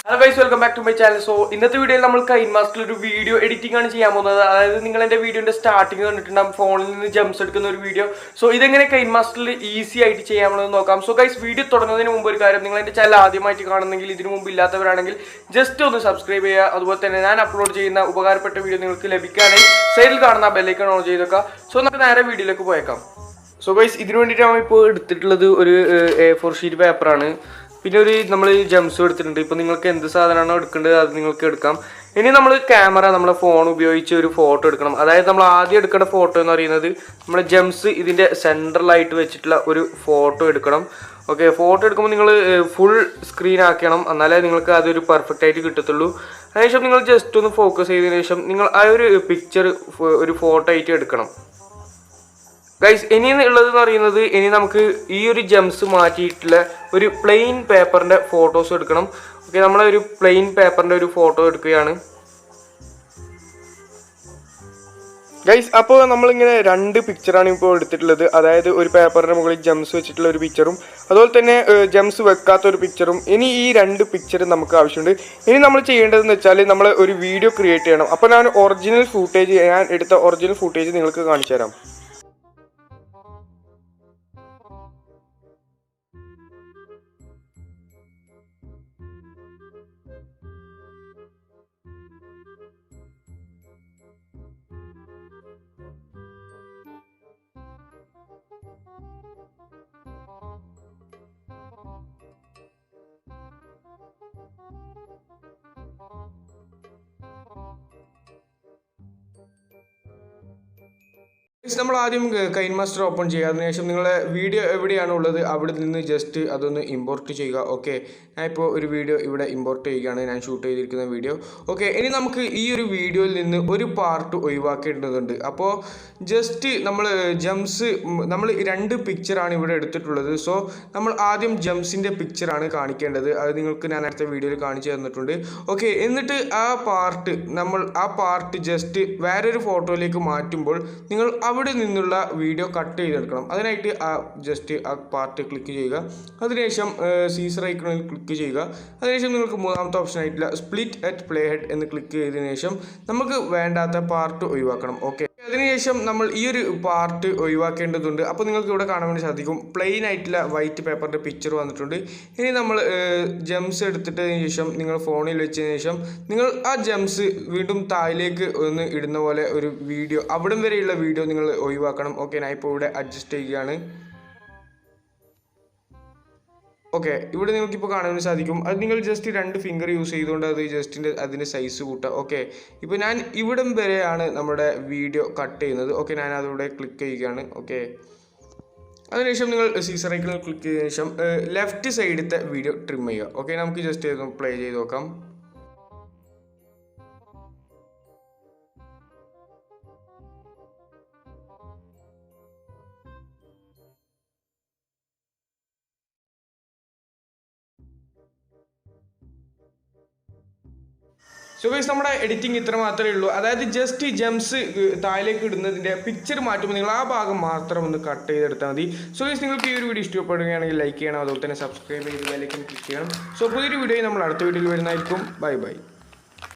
Hello guys, welcome back to my channel. So ഇന്നത്തെ വീഡിയോയിൽ നമ്മൾ Kinemaster ഒരു വീഡിയോ എഡിറ്റിംഗ് ആണ് ചെയ്യാൻ പോകുന്നത്. അതായത് നിങ്ങൾ എൻ്റെ വീഡിയോന്റെ സ്റ്റാർട്ടിംഗ് കണ്ടിട്ടുണ്ടാകും ഫോണിൽ നിന്ന് ജംപ്സ് എടുക്കുന്ന ഒരു വീഡിയോ. സോ ഇതെങ്ങനെ Kinemasterൽ ഈസി ആയിട്ട് ചെയ്യാമെന്ന് നോക്കാം. സോ ഗൈസ് വീഡിയോ തുടങ്ങുന്നതിന് മുമ്പ് ഒരു കാര്യം, നിങ്ങൾ എൻ്റെ ചാനൽ ആദ്യമായിട്ട് കാണുന്നെങ്കിൽ ഇതിനു മുമ്പ് ഇല്ലാത്തവരാണെങ്കിൽ ജസ്റ്റ് ഒന്ന് സബ്സ്ക്രൈബ് ചെയ്യുക. അതുപോലെ തന്നെ ഞാൻ അപ്ലോഡ് ചെയ്യുന്ന ഉപകാരപ്പെട്ട വീഡിയോ നിങ്ങൾക്ക് ലഭിക്കാനായി സൈഡിൽ കാണുന്ന ബെല്ലൈക്കൺ ഓൺ ചെയ്തേക്കുക. സോ നമുക്ക് നേരെ വീഡിയോയിലേക്ക് പോയേക്കാം. സോ ഗൈസ് ഇതിനു വേണ്ടിയിട്ടാണ് ഇപ്പോൾ എടുത്തിട്ടുള്ളത് ഒരു A4 ഷീറ്റ് പേപ്പറാണ്. പിന്നെ ഒരു നമ്മൾ ജംപ്സ് എടുത്തിട്ടുണ്ട്. ഇപ്പോൾ നിങ്ങൾക്ക് എന്ത് സാധനമാണോ എടുക്കേണ്ടത് അത് നിങ്ങൾക്ക് എടുക്കാം. ഇനി നമ്മൾ ക്യാമറ നമ്മുടെ ഫോൺ ഉപയോഗിച്ച് ഒരു ഫോട്ടോ എടുക്കണം. അതായത് നമ്മൾ ആദ്യം എടുക്കേണ്ട ഫോട്ടോ എന്ന് പറയുന്നത് നമ്മുടെ ജംപ്സ് ഇതിൻ്റെ സെൻട്രലായിട്ട് വെച്ചിട്ടുള്ള ഒരു ഫോട്ടോ എടുക്കണം. ഓക്കെ, ഫോട്ടോ എടുക്കുമ്പോൾ നിങ്ങൾ ഫുൾ സ്ക്രീൻ ആക്കണം, എന്നാലേ നിങ്ങൾക്ക് അതൊരു പെർഫെക്റ്റ് ആയിട്ട് കിട്ടത്തുള്ളൂ. അതിനുശേഷം നിങ്ങൾ ജസ്റ്റ് ഒന്ന് ഫോക്കസ് ചെയ്തതിനു ശേഷം നിങ്ങൾ ആ ഒരു പിക്ചർ ഒരു ഫോട്ടോ ആയിട്ട് എടുക്കണം. ഗൈസ് ഇനി ഉള്ളതെന്ന് പറയുന്നത്, ഇനി നമുക്ക് ഈ ഒരു ജംപ്സ് മാറ്റിയിട്ടുള്ള ഒരു പ്ലെയിൻ പേപ്പറിൻ്റെ ഫോട്ടോസ് എടുക്കണം. ഓക്കെ, നമ്മളൊരു പ്ലെയിൻ പേപ്പറിൻ്റെ ഒരു ഫോട്ടോ എടുക്കുകയാണ്. ഗൈസ് അപ്പോൾ നമ്മളിങ്ങനെ രണ്ട് പിക്ചറാണ് ഇപ്പോൾ എടുത്തിട്ടുള്ളത്. അതായത് ഒരു പേപ്പറിൻ്റെ മുകളിൽ ജംപ്സ് വെച്ചിട്ടുള്ള ഒരു പിക്ചറും അതുപോലെ തന്നെ ജംപ്സ് വെക്കാത്ത ഒരു പിക്ചറും. ഇനി ഈ രണ്ട് പിക്ചർ നമുക്ക് ആവശ്യമുണ്ട്. ഇനി നമ്മൾ ചെയ്യേണ്ടതെന്ന് വെച്ചാൽ നമ്മൾ ഒരു വീഡിയോ ക്രിയേറ്റ് ചെയ്യണം. അപ്പോൾ ഞാൻ എടുത്ത ഒറിജിനൽ ഫൂട്ടേജ് നിങ്ങൾക്ക് കാണിച്ചു തരാം. നമ്മൾ ആദ്യം കൈൻമാസ്റ്റർ ഓപ്പൺ ചെയ്യുക. അതിനുശേഷം നിങ്ങളുടെ വീഡിയോ എവിടെയാണ് ഉള്ളത് അവിടെ നിന്ന് ജസ്റ്റ് അതൊന്ന് ഇമ്പോർട്ട് ചെയ്യുക. ഓക്കെ, ഞാൻ ഇപ്പോൾ ഒരു വീഡിയോ ഇവിടെ ഇമ്പോർട്ട് ചെയ്യുകയാണ്, ഞാൻ ഷൂട്ട് ചെയ്തിരിക്കുന്ന വീഡിയോ. ഓക്കെ, ഇനി നമുക്ക് ഈ ഒരു വീഡിയോയിൽ നിന്ന് ഒരു പാർട്ട് ഒഴിവാക്കേണ്ടതുണ്ട്. അപ്പോൾ ജസ്റ്റ് നമ്മൾ ജംപ്സ് നമ്മൾ രണ്ട് പിക്ചറാണ് ഇവിടെ എടുത്തിട്ടുള്ളത്. സോ നമ്മൾ ആദ്യം ജംപ്സിൻ്റെ പിക്ചറാണ് കാണിക്കേണ്ടത്. അത് നിങ്ങൾക്ക് ഞാൻ അടുത്ത വീഡിയോയിൽ കാണിച്ചു തന്നിട്ടുണ്ട്. ഓക്കെ, എന്നിട്ട് ആ പാർട്ട് ജസ്റ്റ് വേറൊരു ഫോട്ടോയിലേക്ക് മാറ്റുമ്പോൾ നിങ്ങൾ അവിടെ നിന്നുള്ള വീഡിയോ കട്ട് ചെയ്തെടുക്കണം. അതിനായിട്ട് ജസ്റ്റ് ആ പാർട്ട് ക്ലിക്ക് ചെയ്യുക. അതിനുശേഷം സീസർ ഐക്കണിൽ ക്ലിക്ക് ചെയ്യുക. അതിനുശേഷം നിങ്ങൾക്ക് മൂന്നാമത്തെ ഓപ്ഷൻ ആയിട്ടുള്ള സ്പ്ലിറ്റ് അറ്റ് പ്ലേ ഹെഡ് എന്ന് ക്ലിക്ക് ചെയ്തതിനു ശേഷം നമുക്ക് വേണ്ടാത്ത പാർട്ട് ഒഴിവാക്കണം. ഓക്കെ, അതിനുശേഷം നമ്മൾ ഈ ഒരു പാർട്ട് ഒഴിവാക്കേണ്ടതുണ്ട്. അപ്പോൾ നിങ്ങൾക്ക് ഇവിടെ കാണാൻ വേണ്ടി സാധിക്കും പ്ലെയിൻ ആയിട്ടുള്ള വൈറ്റ് പേപ്പറിൻ്റെ പിക്ചർ വന്നിട്ടുണ്ട്. ഇനി നമ്മൾ ജംപ്സ് എടുത്തിട്ടതിന് ശേഷം നിങ്ങൾ ഫോണിൽ വെച്ചതിന് ശേഷം നിങ്ങൾ ആ ജംപ്സ് വീണ്ടും താഴേക്ക് ഒന്ന് ഇടുന്ന പോലെ ഒരു വീഡിയോ, അവിടം വരെയുള്ള വീഡിയോ നിങ്ങൾ ഒഴിവാക്കണം. ഓക്കെ, ഞാൻ ഇപ്പോൾ ഇവിടെ അഡ്ജസ്റ്റ് ചെയ്യുകയാണ്. ഓക്കെ, ഇവിടെ നിങ്ങൾക്കിപ്പോൾ കാണാൻ സാധിക്കും. അത് നിങ്ങൾ ജസ്റ്റ് രണ്ട് ഫിംഗർ യൂസ് ചെയ്തുകൊണ്ട് അത് ജസ്റ്റ് അതിൻ്റെ സൈസ് കൂട്ടുക. ഓക്കെ, ഇപ്പോൾ ഞാൻ ഇവിടം വരെയാണ് നമ്മുടെ വീഡിയോ കട്ട് ചെയ്യുന്നത്. ഓക്കെ, ഞാൻ അതിവിടെ ക്ലിക്ക് ചെയ്യുകയാണ്. ഓക്കെ, അതിനുശേഷം നിങ്ങൾ സീസർ ഐക്കണിൽ ക്ലിക്ക് ചെയ്തതിനു ശേഷം ലെഫ്റ്റ് സൈഡിലത്തെ വീഡിയോ ട്രിം ചെയ്യുക. ഓക്കെ, നമുക്ക് ജസ്റ്റ് പ്ലേ ചെയ്ത് നോക്കാം. സോ ഗൈസ് നമ്മുടെ എഡിറ്റിംഗ് ഇത്ര മാത്രമേ ഉള്ളൂ. അതായത് ജസ്റ്റ് ജംപ്സ് താഴേക്ക് ഇടുന്നതിൻ്റെ പിക്ചർ മാറ്റുമ്പോൾ നിങ്ങൾ ആ ഭാഗം മാത്രം ഒന്ന് കട്ട് ചെയ്തെടുത്താൽ മതി. സോ ഗൈസ് നിങ്ങൾക്ക് ഈ ഒരു വീഡിയോ ഇഷ്ടപ്പെടുകയാണെങ്കിൽ ലൈക്ക് ചെയ്യണം, അതുപോലെ തന്നെ സബ്സ്ക്രൈബ് ചെയ്ത് ബെല്ലൈക്കൺ ക്ലിക്ക് ചെയ്യണം. സോ പുതിയൊരു വീഡിയോ നമ്മൾ അടുത്ത വീഡിയോയിൽ വരുന്നതായിരിക്കും. Bye bye.